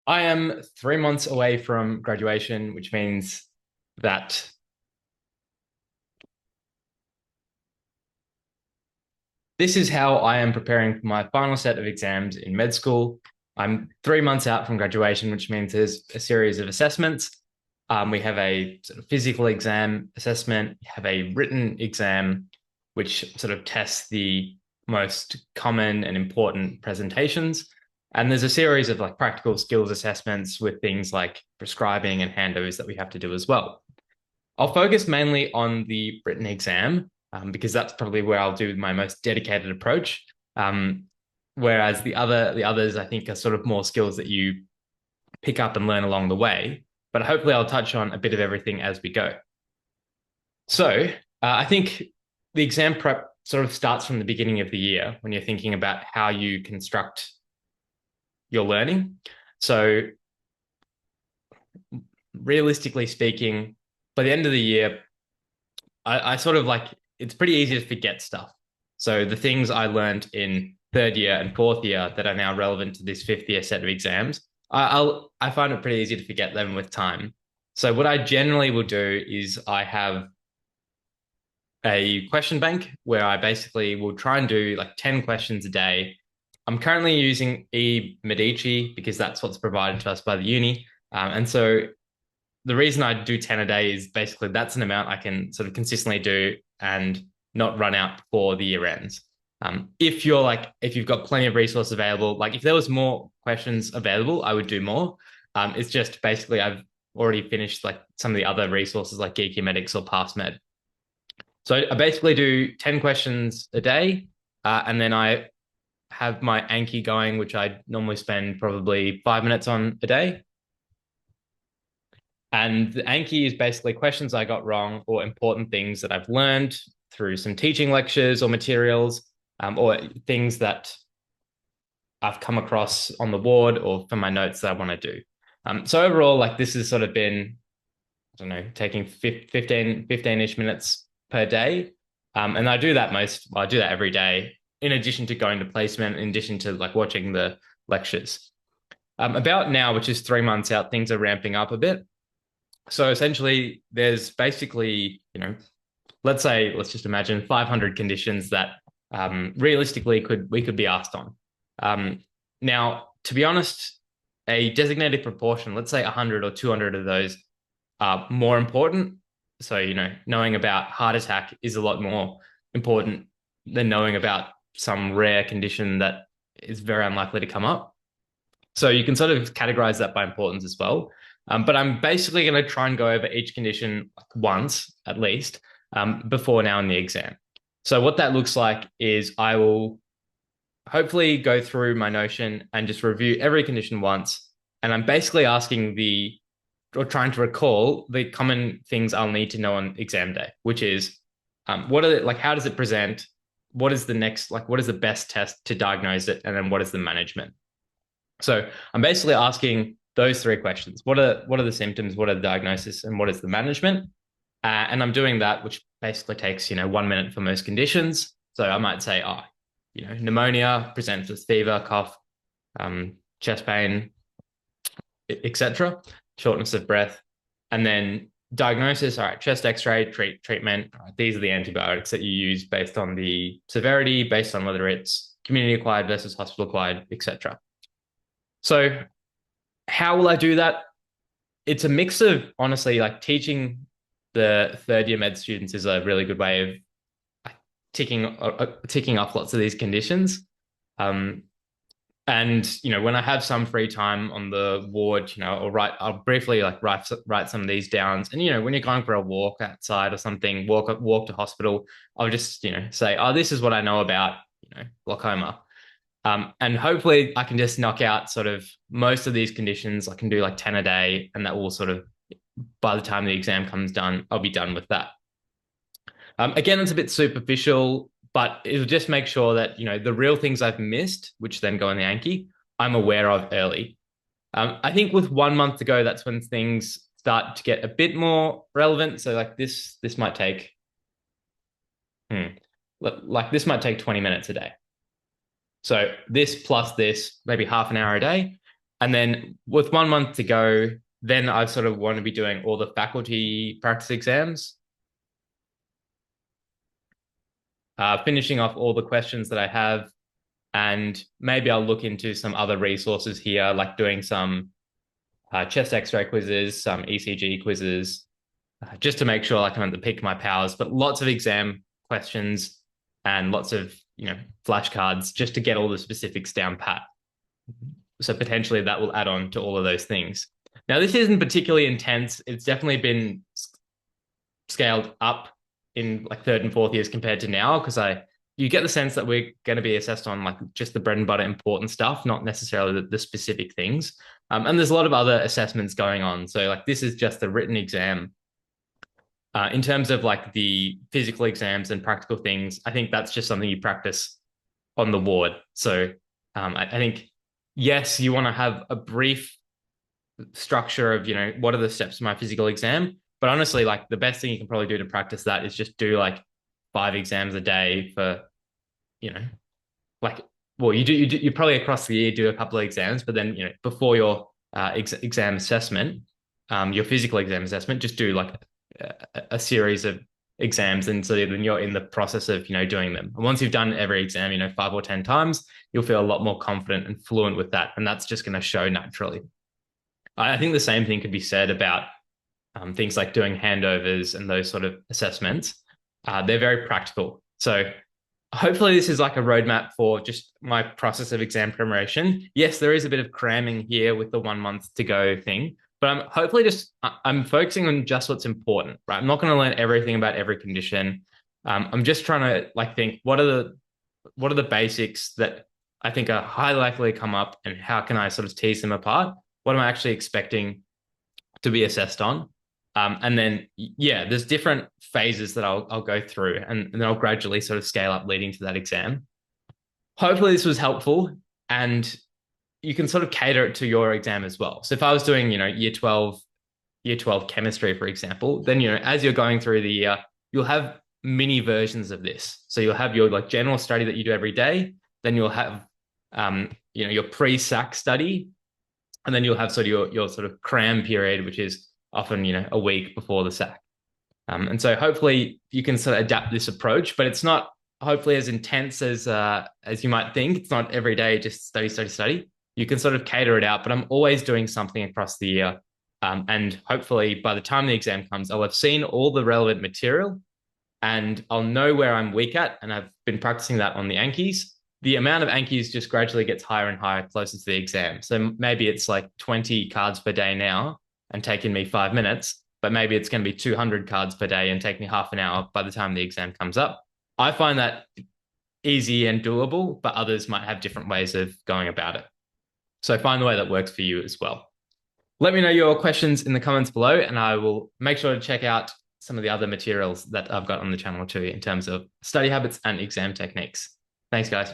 I am 3 months away from graduation, which means that this is how I am preparing for my final set of exams in med school. I'm 3 months out from graduation, which means there's a series of assessments. We have a sort of physical exam assessment, we have a written exam, which sort of tests the most common and important presentations. And there's a series of like practical skills assessments with things like prescribing and handovers that we have to do as well. I'll focus mainly on the written exam because that's probably where I'll do my most dedicated approach. Whereas the others, I think, are sort of more skills that you pick up and learn along the way. But hopefully, I'll touch on a bit of everything as we go. So I think the exam prep sort of starts from the beginning of the year when you're thinking about how you construct your learning. So realistically speaking, by the end of the year, I sort of like it's pretty easy to forget stuff. So the things I learned in third year and fourth year that are now relevant to this fifth year set of exams, I find it pretty easy to forget them with time. So what I generally will do is I have a question bank where I basically will try and do like 10 questions a day. I'm currently using eMedici because that's what's provided to us by the uni. And so the reason I do 10 a day is basically that's an amount I can sort of consistently do and not run out before the year ends. If you've got plenty of resources available, like if there was more questions available, I would do more. It's just basically I've already finished like some of the other resources like Geeky or PassMed. So I basically do 10 questions a day, and then I have my Anki going, which I normally spend probably 5 minutes on a day. And the Anki is basically questions I got wrong or important things that I've learned through some teaching lectures or materials, or things that I've come across on the board or from my notes that I want to do. So overall, like this has sort of been, I don't know, taking 15-ish minutes per day. And I do that every day, in addition to going to placement, in addition to like watching the lectures. About now, which is 3 months out, things are ramping up a bit. So essentially, there's basically, let's just imagine 500 conditions that realistically we could be asked on. Now, to be honest, a designated proportion, let's say 100 or 200 of those are more important. So, knowing about heart attack is a lot more important than knowing about some rare condition that is very unlikely to come up. So you can sort of categorize that by importance as well. But I'm basically going to try and go over each condition once at least before now in the exam. So what that looks like is I will hopefully go through my Notion and just review every condition once. And I'm basically or trying to recall the common things I'll need to know on exam day, which is how does it present? What is the next, what is the best test to diagnose it? And then what is the management? So I'm basically asking those three questions. What are the symptoms? What are the diagnosis? And what is the management? And I'm doing that, which basically takes, 1 minute for most conditions. So I might say, pneumonia, presents with fever, cough, chest pain, etc., shortness of breath. And then diagnosis, all right, chest x-ray, treatment. All right, these are the antibiotics that you use based on the severity, based on whether it's community acquired versus hospital acquired, etc. So how will I do that? It's a mix of, honestly, like teaching the third year med students is a really good way of ticking off lots of these conditions. And when I have some free time on the ward, I'll briefly write some of these down. And when you're going for a walk outside or something, walk to hospital, I'll just say, oh, this is what I know about glaucoma. And hopefully I can just knock out sort of most of these conditions. I can do like 10 a day, and that will sort of, by the time the exam comes done, I'll be done with that. Again, it's a bit superficial, but it'll just make sure that, the real things I've missed, which then go in the Anki, I'm aware of early. I think with 1 month to go, that's when things start to get a bit more relevant. So like this might take, this might take 20 minutes a day. So this plus this, maybe half an hour a day. And then with 1 month to go, then I sort of want to be doing all the faculty practice exams, finishing off all the questions that I have, and maybe I'll look into some other resources here, like doing some chest X-ray quizzes, some ECG quizzes, just to make sure I can peak my powers. But lots of exam questions and lots of flashcards just to get all the specifics down pat. So potentially that will add on to all of those things. Now, this isn't particularly intense. It's definitely been scaled up in like third and fourth years compared to now, because you get the sense that we're going to be assessed on like just the bread and butter important stuff, not necessarily the specific things. And there's a lot of other assessments going on. So like this is just the written exam. In terms of like the physical exams and practical things, I think that's just something you practice on the ward. So I think, yes, you want to have a brief structure of, what are the steps to my physical exam? But honestly, like the best thing you can probably do to practice that is just do like 5 exams a day for, like, well, you probably across the year do a couple of exams, but then, before your exam assessment, your physical exam assessment, just do like a series of exams. And so then you're in the process of, doing them. And once you've done every exam, 5 or 10 times, you'll feel a lot more confident and fluent with that. And that's just going to show naturally. I think the same thing could be said about things like doing handovers and those sort of assessments. They're very practical. So hopefully this is like a roadmap for just my process of exam preparation. Yes, there is a bit of cramming here with the 1 month to go thing, but I'm focusing on just what's important, right? I'm not going to learn everything about every condition. I'm just trying to like think what are the basics that I think are highly likely to come up, and how can I sort of tease them apart? What am I actually expecting to be assessed on? And then, there's different phases that I'll go through, and then I'll gradually sort of scale up leading to that exam. Hopefully this was helpful, and you can sort of cater it to your exam as well. So if I was doing, year 12 chemistry, for example, then, as you're going through the year, you'll have mini versions of this. So you'll have your like general study that you do every day. Then you'll have, your pre-SAC study, and then you'll have sort of your sort of cram period, which is often, a week before the SAC. And so hopefully you can sort of adapt this approach, but it's not hopefully as intense as you might think. It's not every day, just study, study, study. You can sort of cater it out, but I'm always doing something across the year. And hopefully by the time the exam comes, I'll have seen all the relevant material and I'll know where I'm weak at. And I've been practicing that on the Ankies. The amount of Ankies just gradually gets higher and higher closer to the exam. So maybe it's like 20 cards per day now and taking me 5 minutes, but maybe it's going to be 200 cards per day and take me half an hour by the time the exam comes up. I find that easy and doable, but others might have different ways of going about it. So find the way that works for you as well. Let me know your questions in the comments below, and I will make sure to check out some of the other materials that I've got on the channel too in terms of study habits and exam techniques. Thanks, guys.